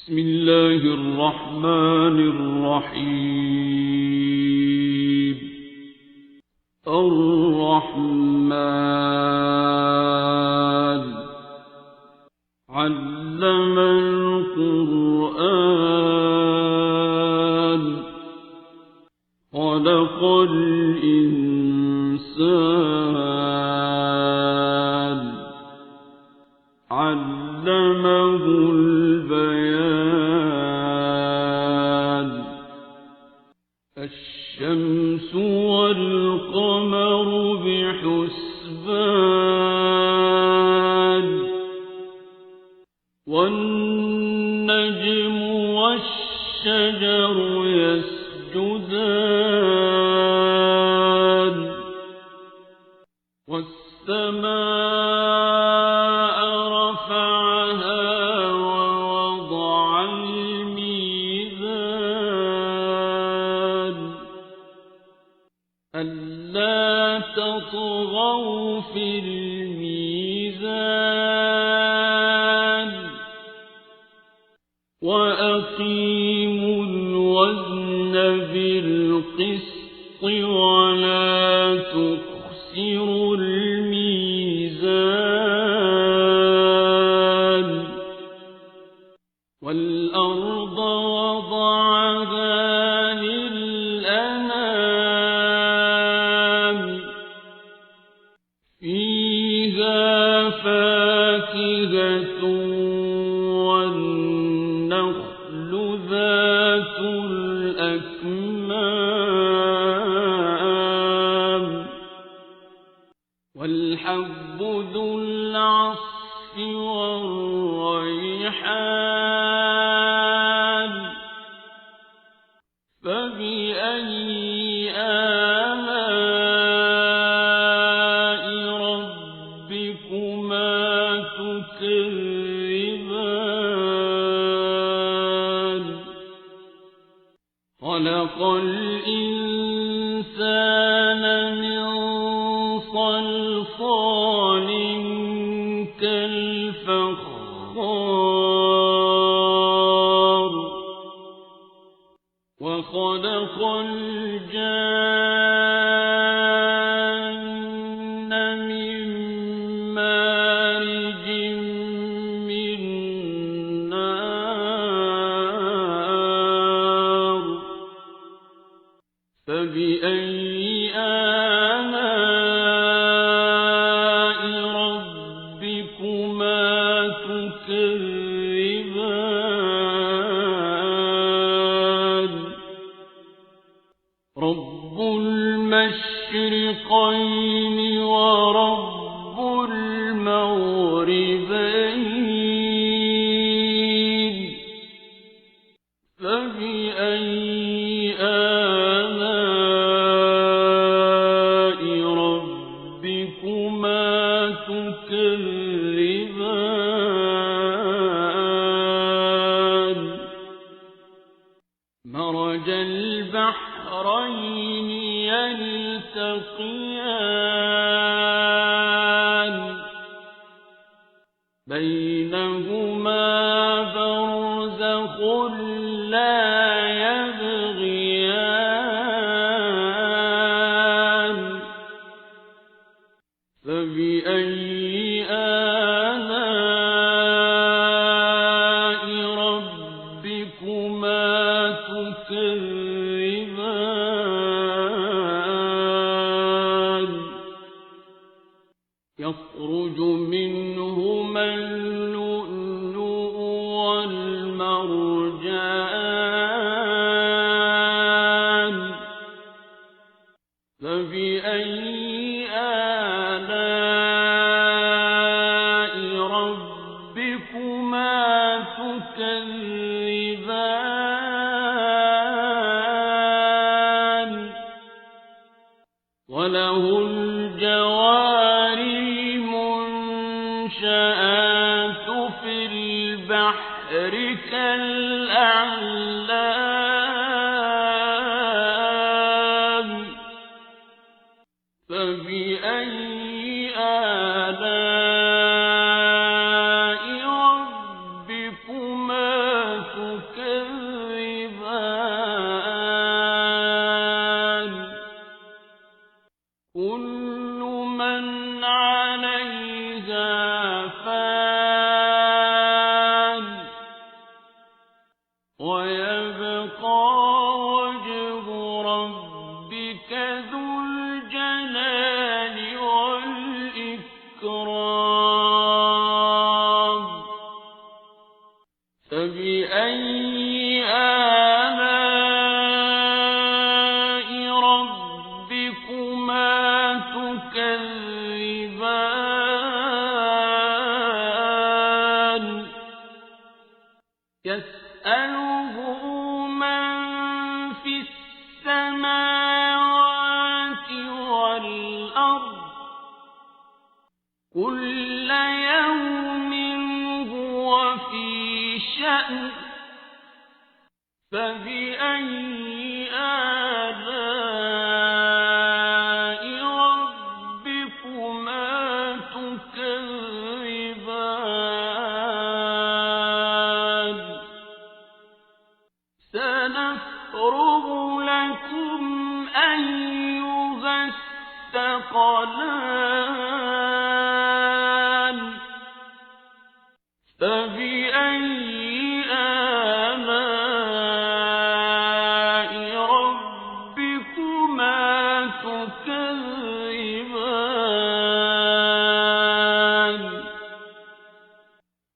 بسم الله الرحمن الرحيم. الرحمن علم القرآن خلق الإنسان علمه البيان. الشمس والقمر بحسبان والنجم والشجر يسجدان والسماء رفعها ووضع الميزان ألا تطغوا في الميزان وأقيموا الوزن بالقسط ولا تخسروا الميزان. والأرض وضعها للأنام فيها فاكهة والنخل ذات الأكمام والحب ذو العصف والريحان فبأي آلاء ربكما تكذبان. خلق الإنسان من صلصال كالفخار وخلق الجان من مارج من نار فبأي آلاء ربكما تكذبان. رب المشرقين ورب المغربين فبأي آلاء ربكما تكذبان. مرج البحرين يلتقيان بينهما برزخ لا يبغيان فبأي آلاء ربكما تكذبان. يخرج منهما اللؤلؤ والمرجان فبأي آلاء ربكما تكذبان. وله الجوار المنشآت في البحر كالأعلام فبأي آلاء ربكما تكذبان. فبأي آلاء ربكما تكذبان يسأله من في السماوات والأرض كل يوم هو في شأن فبأي آلاء ربكما تكذبان سنفرغ لكم أيها الثقلان فبأي آلاء ربكما تكذبان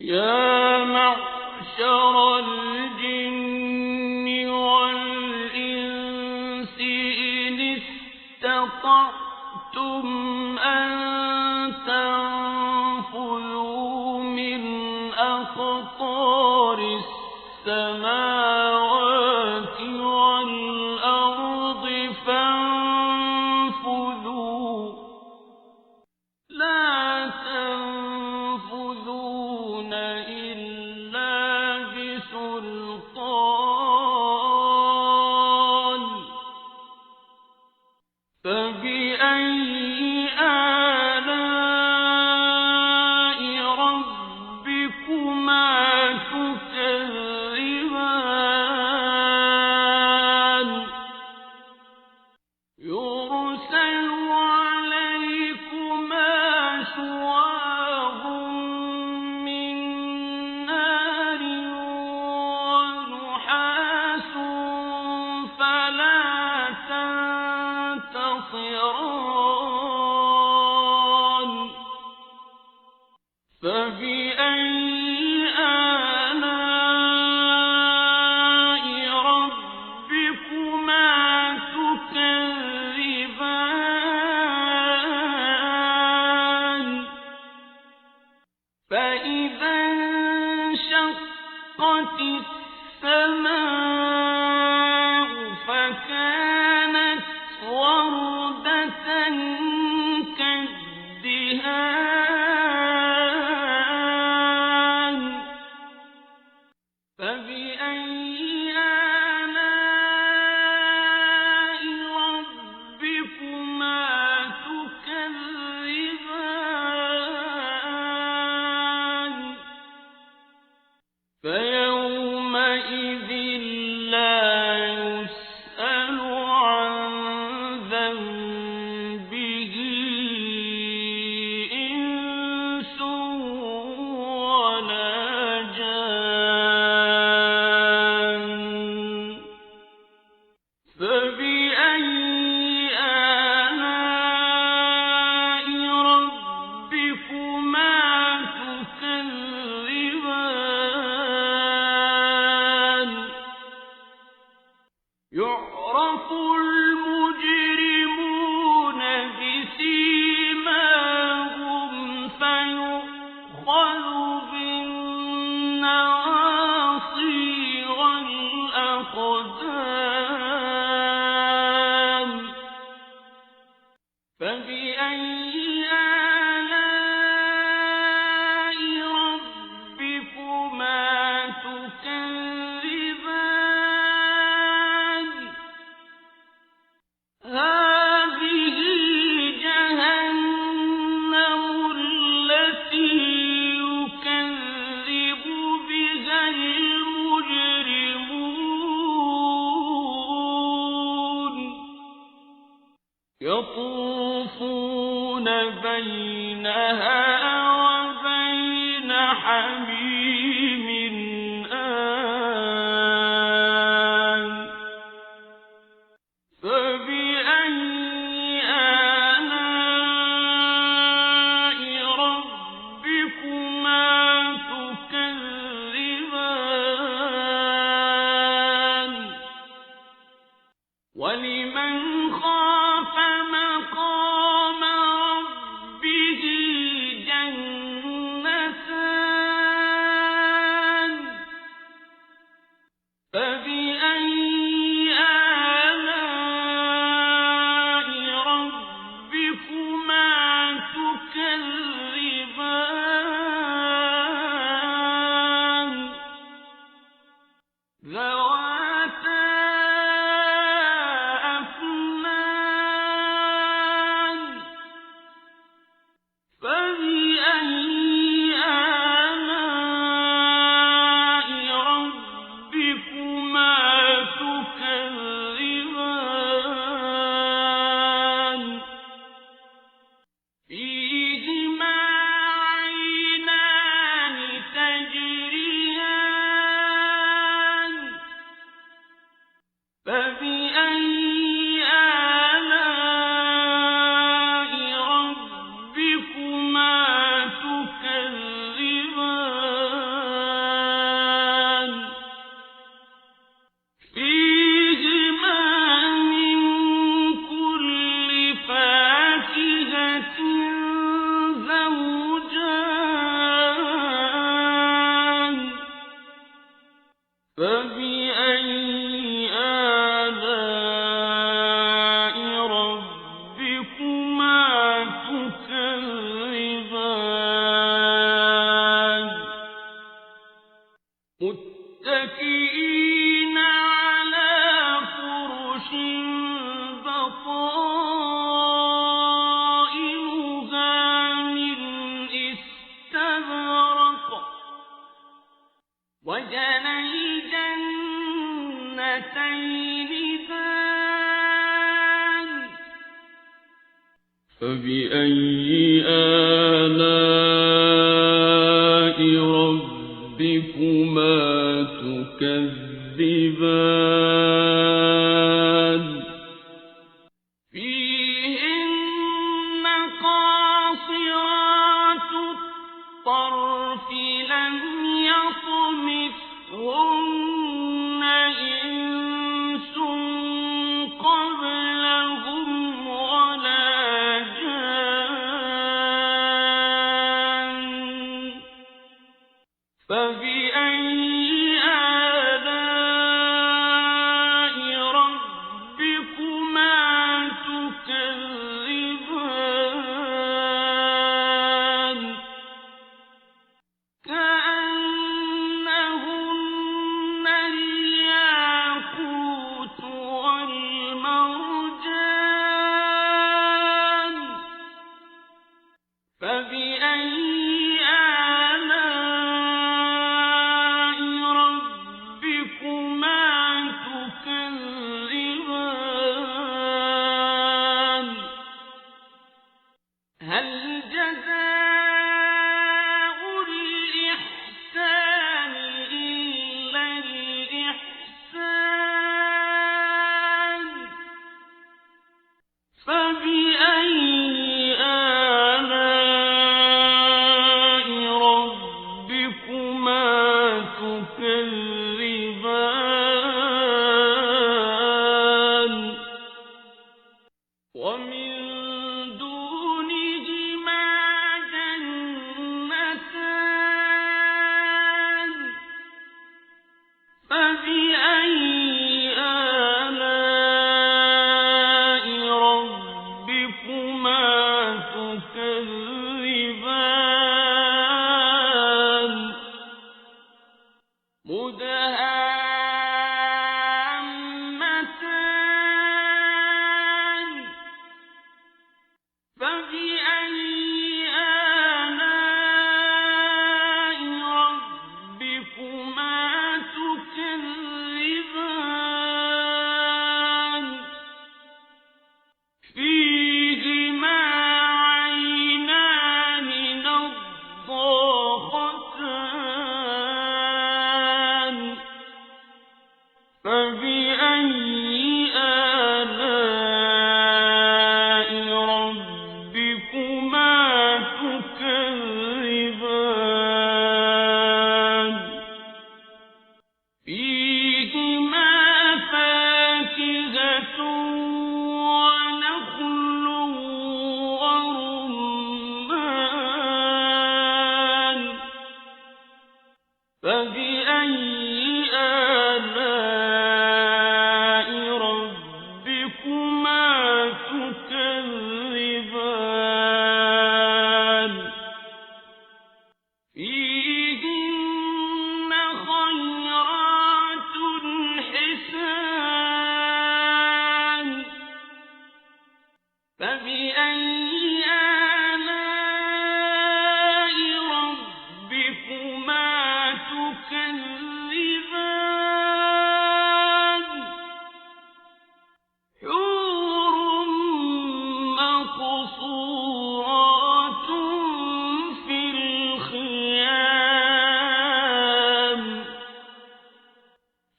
يا معشر الجن والإنس إن استطعتم أن تنفذوا من أقطار السماوات والأرض فانفذوا لا تنفذون إلا بسلطان فبأي آلاء ربكما تكذبان يرسل عليكما شواظ من نار ونحاس فلا تنتصران فبأي آلاء ربكما تكذبان فإذا انشقت السماء فكانت وردة كالدهان فبأي آلاء ربكما تكذبان فيومئذ لا يسأل عن ذنبه إنس ولا جان فبأي آلاء ربكما تكذبان يعرف المجرمون بسيماهم فيؤخذ بالنواصي والأقدام فبأي آلاء ربكما تكذبان هذه جهنم التي يكذب بها المجرمون يطوفون بينها وبين حميم آن فبأي آلاء ربكما تكذبان ذواتا أفنان فبأي آلاء ربكما تكذبان فيهما عينان تجريان فبأي آلاء ربكما تكذبان فيهما من كل فاكهة زوجان فبأي آلاء ربكما تكذبان متكئين على فرش بطائنها من استبرق وجنى الجنتين دان فبأي آلاء ربكما تكذبان فيهن قاصرات الطرف لم يطمثهن إنس قبلهم ولا جان فبأي آلاء ربكما تكذبان كأنهن الياقوت والمرجان فبأي آلاء ربكما تكذبان هل جزاء الإحسان إلا الإحسان فبأي آلاء ربكما تكذبان ومن دونهما جنتان فبأي آلاء ربكما تكذبان مدهامتان فبأي آلاء ربكما تكذبان فيهما عينان نضاختان فبأي آلاء ربكما تكذبان فيهما فاكهة ونخل ورمان فبأي آلاء ربكما تكذبان فيهن خيرات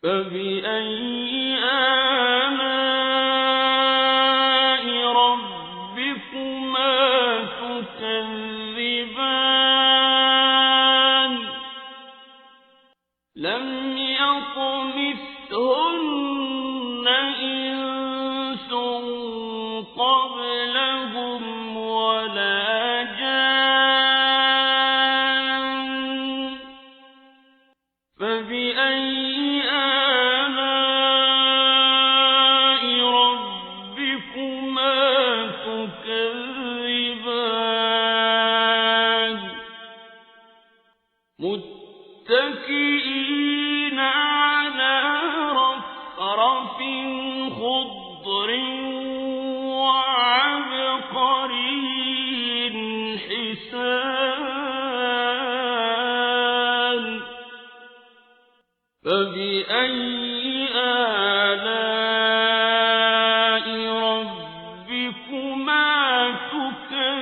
فبأي آلاء ربكما تكذبان لم يطمثهن إنس قبلهم ولا جان فبأي آلاء ربكما تكذبان متكئين على رفرف خضر وعبقري حسان فبأي آلاء ربكما تكذبان